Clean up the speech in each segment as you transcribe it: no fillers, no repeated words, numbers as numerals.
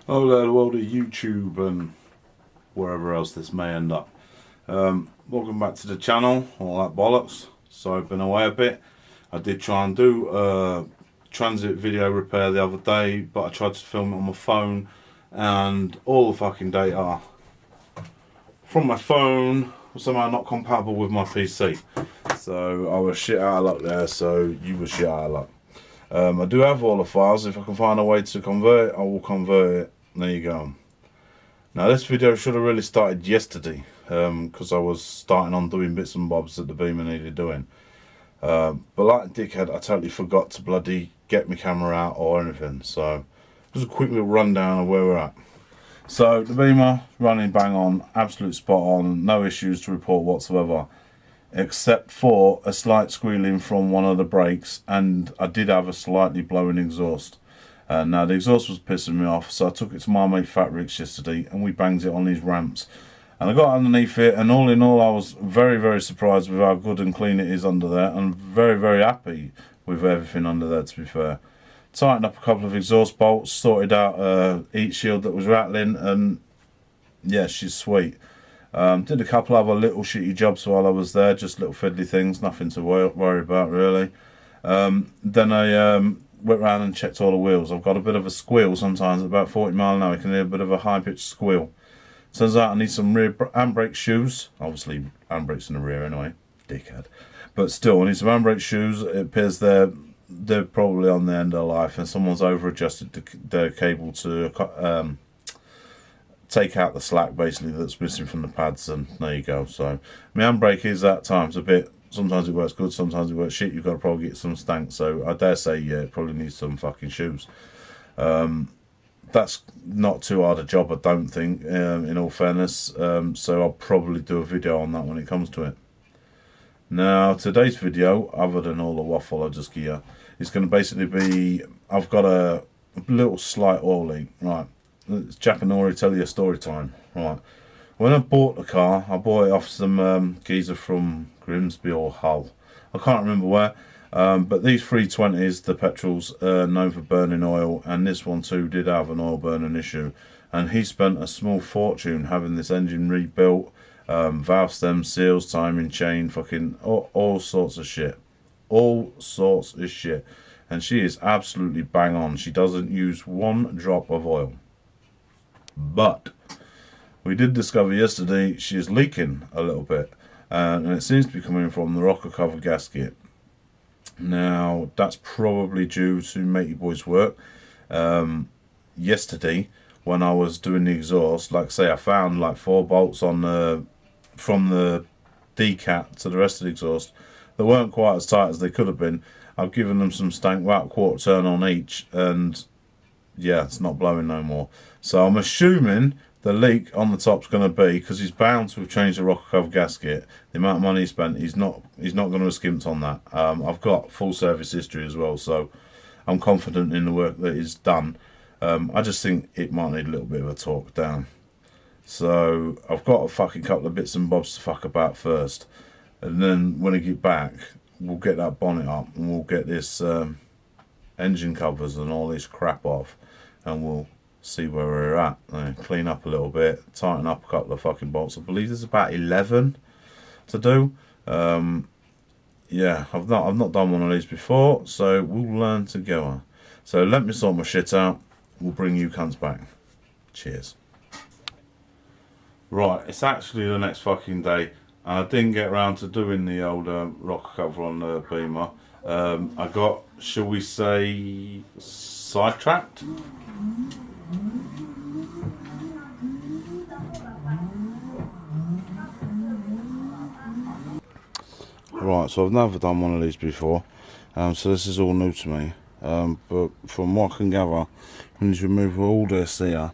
Oh, the world of YouTube and wherever else this may end up. Welcome back to the channel, all that bollocks. So I've been away a bit. I did try and do a transit video repair the other day, but I tried to film it on my phone and all the fucking data from my phone was somehow not compatible with my PC. So I was shit out of luck there, so you were shit out of luck. I do have all the files. If I can find a way to convert it, I will convert it. There you go. Now this video should have really started yesterday, because I was starting on doing bits and bobs that the Beamer needed doing. But like a dickhead, I totally forgot to bloody get my camera out or anything. So just a quick little rundown of where we're at. So the Beamer running bang on, absolute spot on, no issues to report whatsoever, except for a slight squealing from one of the brakes, and I did have a slightly blowing exhaust. Now the exhaust was pissing me off, so I took it to my mate Fat Rick's yesterday and we banged it on these ramps. And I got underneath it, and all in all I was very, very surprised with how good and clean it is under there, and very, very happy with everything under there, to be fair. Tightened up a couple of exhaust bolts, sorted out heat shield that was rattling, and yeah, she's sweet. Did a couple other little shitty jobs while I was there, just little fiddly things, nothing to worry about really. Then I went round and checked all the wheels. I've got a bit of a squeal sometimes, at about 40 mile an hour. You can hear a bit of a high pitched squeal. Turns out I need some rear handbrake shoes. Obviously handbrakes in the rear anyway, dickhead. But still, I need some handbrake shoes. It appears they're probably on the end of life, and someone's over adjusted the cable to take out the slack basically that's missing from the pads, and there you go. So my handbrake is at times a bit, sometimes it works good, sometimes it works shit. You've got to probably get some stank, so I dare say yeah, it probably needs some fucking shoes. That's not too hard a job, I don't think, in all fairness, so I'll probably do a video on that when it comes to it. Now today's video, other than all the waffle I just gear, is going to basically be, I've got a little slight oil leak. Right, it's Jack and Nori tell you a story time. Right, when I bought the car, I bought it off some geezer from Grimsby or Hull, I can't remember where, but these 320s, the petrols, are known for burning oil, and this one too did have an oil burning issue, and he spent a small fortune having this engine rebuilt, valve stem, seals, timing chain, fucking all sorts of shit. All sorts of shit. And she is absolutely bang on. She doesn't use one drop of oil. But we did discover yesterday she is leaking a little bit, and it seems to be coming from the rocker cover gasket. Now that's probably due to matey boy's work. Yesterday when I was doing the exhaust, like I say, I found like 4 bolts on the from the decat to the rest of the exhaust that weren't quite as tight as they could have been. I've given them some stank, about a quarter turn on each, and yeah, it's not blowing no more. So I'm assuming the leak on the top's going to be, because he's bound to have changed the rocker cover gasket, the amount of money he spent, he's not going to have skimped on that. I've got full service history as well, so I'm confident in the work that is done. I just think it might need a little bit of a torque down. So I've got a fucking couple of bits and bobs to fuck about first, and then when I get back, we'll get that bonnet up and we'll get this engine covers and all this crap off, and we'll see where we're at. Clean up a little bit, tighten up a couple of fucking bolts. I believe there's about 11 to do. Yeah, I've not done one of these before, so we'll learn together. So let me sort my shit out. We'll bring you cunts back. Cheers. Right, it's actually the next fucking day, and I didn't get around to doing the old rocker cover on the Beamer. I got, shall we say, sidetracked? Right, so I've never done one of these before, so this is all new to me. But from what I can gather, we need to remove all this here,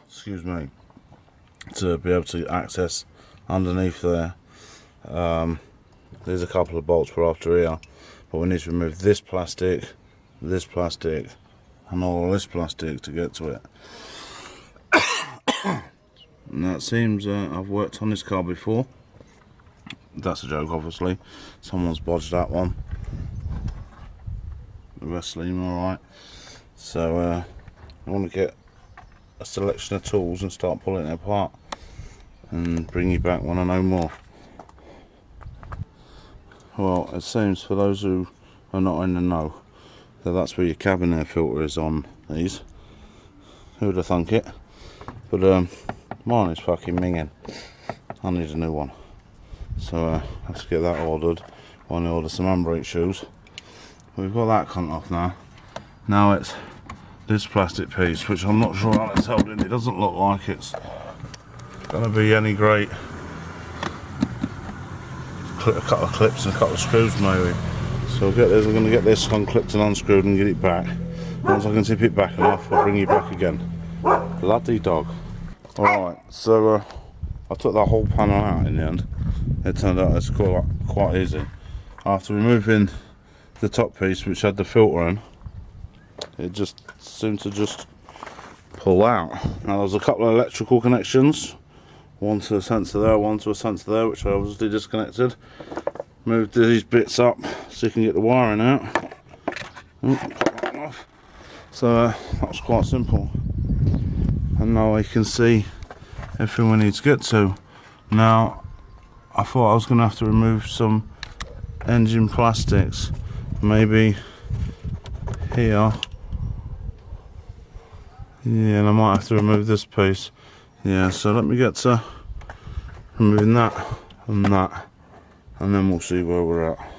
excuse me, to be able to access underneath there. There's a couple of bolts we're after here, but we need to remove this plastic, and all this plastic to get to it. And that seems, I've worked on this car before. That's a joke, obviously. Someone's bodged that one. The rest seem alright. So I want to get a selection of tools and start pulling it apart and bring you back when I know more. Well, it seems, for those who are not in the know, that that's where your cabin air filter is on these. Who would have thunk it? But mine is fucking minging. I need a new one, so I have to get that ordered. I want to order some handbrake shoes. We've got that cunt off now. Now it's this plastic piece, which I'm not sure how it's holding. It doesn't look like it's going to be any great. A couple of clips and a couple of screws maybe. So we'll get this. I'm going to get this unclipped and unscrewed and get it back. Once I can tip it back enough, I'll bring you back again. Bloody dog. Alright, so I took that whole panel out in the end. It turned out it's quite easy. After removing the top piece, which had the filter in, it just seemed to just pull out. Now there was a couple of electrical connections, one to a sensor there, one to a sensor there, which I obviously disconnected. Moved these bits up so you can get the wiring out. Pop that off. So that was quite simple. And now you can see everything we need to get to. Now I thought I was going to have to remove some engine plastics, maybe here. Yeah, and I might have to remove this piece. Yeah, so let me get to removing that and that, and then we'll see where we're at.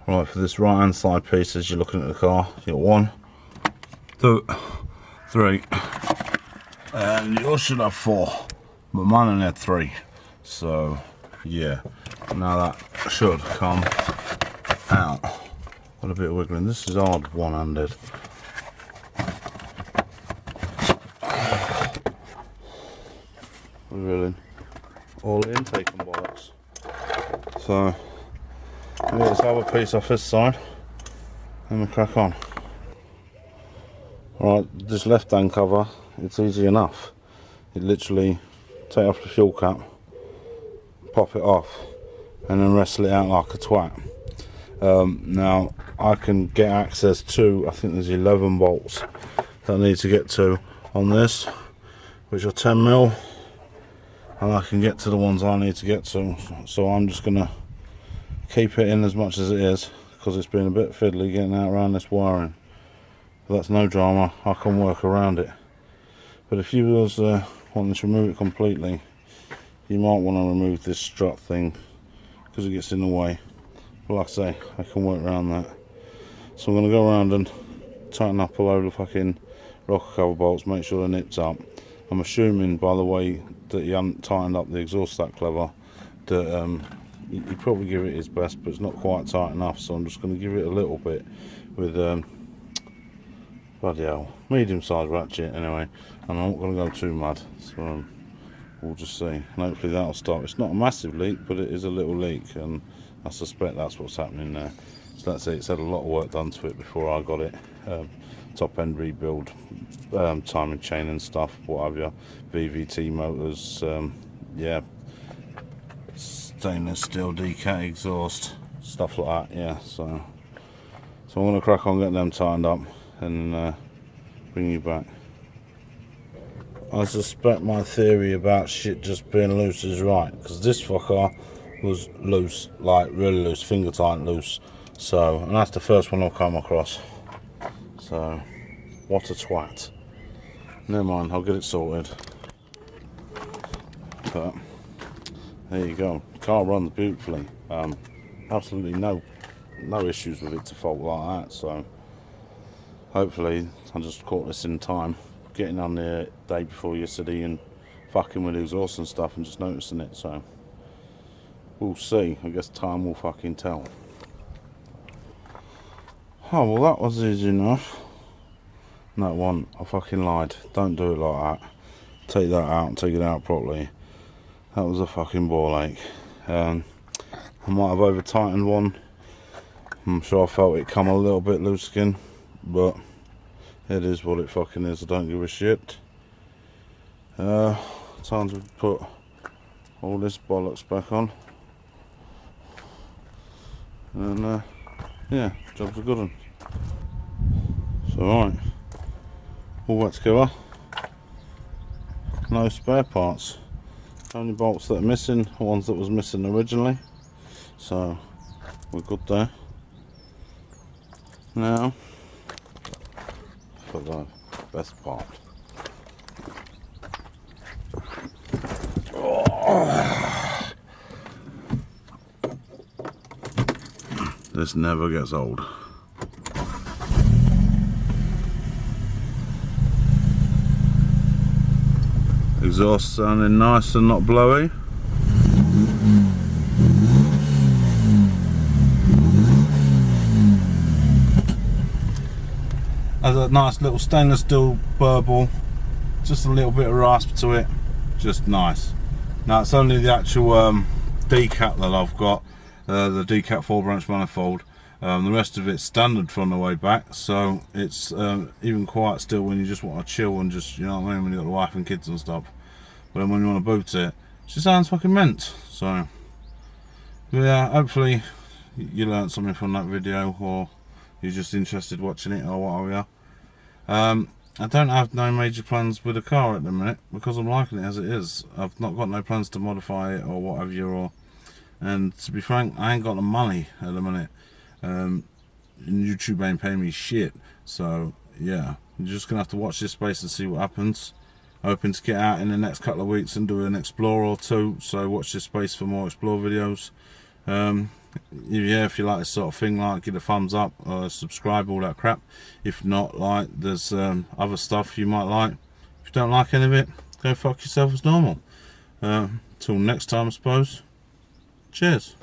Right, for this right hand side piece, as you're looking at the car, you got 1, 2, 3, and yours should have 4, but mine only had 3. So yeah, now that should come out. Got a bit of wiggling. This is hard one-handed. Really, all the intake and bollocks. So I'll get this other piece off this side and we'll crack on. Alright, this left hand cover, it's easy enough. You literally take off the fuel cap, pop it off, and then wrestle it out like a twat. Now I can get access to, I think there's 11 bolts that I need to get to on this, which are 10mm. And I can get to the ones I need to get to, so I'm just going to keep it in as much as it is, because it's been a bit fiddly getting out around this wiring. But that's no drama, I can work around it. But if you was wanting to remove it completely, you might want to remove this strut thing, because it gets in the way. But like I say, I can work around that. So I'm going to go around and tighten up a load of fucking rocker cover bolts, make sure they're nipped up. I'm assuming, by the way, that you haven't tightened up the exhaust that clever, that you probably give it its best, but it's not quite tight enough, so I'm just going to give it a little bit with bloody hell, medium-sized ratchet anyway, and I'm not going to go too mad, so we'll just see, and hopefully that'll stop. It's not a massive leak, but it is a little leak, and I suspect that's what's happening there. So let's see, it's had a lot of work done to it before I got it. Top end rebuild, timing chain and stuff, what have you, VVT motors, yeah, stainless steel decat exhaust, stuff like that. Yeah, so I'm going to crack on getting them tightened up and bring you back. I suspect my theory about shit just being loose is right, because this fucker was loose, like really loose, finger tight loose. So, and that's the first one I've come across. So, what a twat. Never mind, I'll get it sorted. But there you go. The car runs beautifully. Absolutely no issues with it to fault like that. So hopefully I just caught this in time. Getting on the day before yesterday and fucking with the exhaust and stuff and just noticing it. So we'll see. I guess time will fucking tell. Oh well, that was easy enough. No one, I fucking lied. Don't do it like that. Take that out and take it out properly. That was a fucking ball ache. I might have over tightened one. I'm sure I felt it come a little bit loose again, but it is what it fucking is. I don't give a shit. Time to put all this bollocks back on. And yeah, job's a good one. So right, all wet together. No spare parts. Only bolts that are missing are ones that was missing originally. So we're good there. Now for the best part. This never gets old. Exhaust sounding nice and not blowy. Has a nice little stainless steel burble, just a little bit of rasp to it, just nice. Now it's only the actual decat that I've got, the decat 4-branch manifold. The rest of it's standard from the way back, so it's even quiet still when you just want to chill and just, you know what I mean, when you've got the wife and kids and stuff. But then when you want to boot it, she sounds fucking mint. So yeah, hopefully you learned something from that video, or you're just interested watching it, or what have you. I don't have no major plans with the car at the minute because I'm liking it as it is. I've not got no plans to modify it or whatever, and to be frank, I ain't got the money at the minute. YouTube ain't paying me shit, so yeah, you're just gonna have to watch this space and see what happens. Hoping to get out in the next couple of weeks and do an explore or two, so watch this space for more explore videos. Yeah, if you like this sort of thing, like, give a thumbs up, subscribe, all that crap. If not, like, there's other stuff you might like. If you don't like any of it, go fuck yourself as normal. Till next time, I suppose. Cheers.